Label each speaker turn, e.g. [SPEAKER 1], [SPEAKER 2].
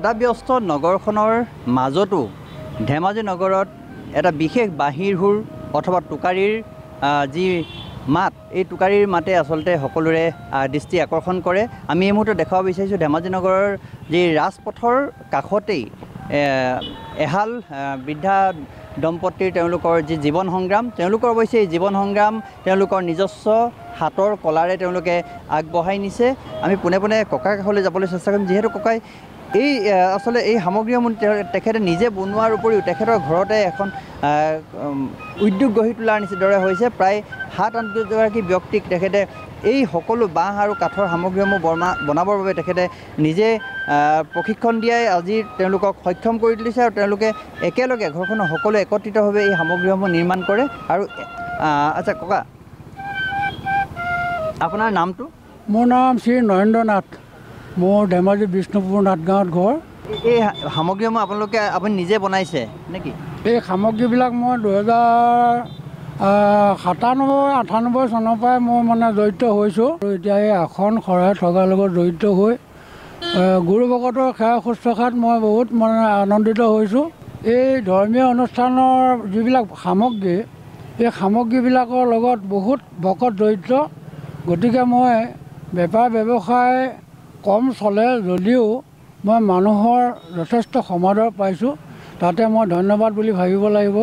[SPEAKER 1] বাধাব্যস্ত নগৰখনৰ মাজতো ধেমাজি নগৰত এটা বিশেষ বাঁহীৰ সুৰ অথবা টোকাৰীৰ যি মাত, এই টোকাৰীৰ মাতে আচলতে সকলোৰে দৃষ্টি আকৰ্ষণ কৰে। আমি এই মুহূৰ্তত দেখাব বিচাৰিছোঁ ধেমাজি নগৰৰ যি ৰাজপথৰ কাষতেই এহাল বৃদ্ধা দম্পতীৰ তেওঁলোকৰ যি জীৱন সংগ্ৰাম, তেওঁলোকৰ অৱশ্যে এই জীৱন সংগ্ৰাম তেওঁলোকৰ নিজস্ব হাতৰ কলাৰে তেওঁলোকে আগবঢ়াই নিছে। আমি পোনে পোনে ককাৰ কাষলৈ যাবলৈ চেষ্টা কৰিম, যিহেতু ককাই এই আচলতে এই সামগ্ৰীসমূহ তেখেতে নিজে বনোৱাৰ উপৰিও তেখেতৰ ঘৰতে এখন উদ্যোগ গঢ়ি তোলাৰ দৰে হৈছে। প্ৰায় 7-8গৰাকী ব্যক্তিক তেখেতে এই সকলো বাঁহ আৰু কাঠৰ সামগ্ৰীসমূহ বনাবৰ বাবে তেখেতে নিজে প্ৰশিক্ষণ দিয়াই আজি তেওঁলোকক সক্ষম কৰি তুলিছে আৰু তেওঁলোকে একেলগে ঘৰখনৰ সকলো একত্ৰিতভাৱে এই সামগ্ৰীসমূহ নিৰ্মাণ কৰে। আৰু আচ্ছা ককা, আপোনাৰ নামটো?
[SPEAKER 2] মোৰ নাম শ্ৰী নৰেন্দ্ৰ নাথ। মোৰ ধেমাজি বিষ্ণুপুৰ নাথগাঁৱত ঘৰ।
[SPEAKER 1] এই সামগ্ৰীসমূহ আপুনি নিজে বনাইছে নেকি?
[SPEAKER 2] এই সামগ্ৰীবিলাক মই 2097-98 চনৰ পৰাই মই মানে জড়িত হৈছোঁ। এতিয়া এই আসন শৰাই ঠগাৰ লগত জড়িত হৈ গুৰু ভকতৰ সেৱা শুশ্ৰূষাত মই বহুত মানে আনন্দিত হৈছোঁ। এই ধৰ্মীয় অনুষ্ঠানৰ যিবিলাক সামগ্ৰী, এই সামগ্ৰীবিলাকৰ লগত বহুত ভকত জড়িত। গতিকে মই বেপাৰ ব্যৱসায় কম চলে যদিও মই মানুহৰ যথেষ্ট সমাদৰ পাইছোঁ। তাতে মই ধন্যবাদ বুলি ভাবিব লাগিব।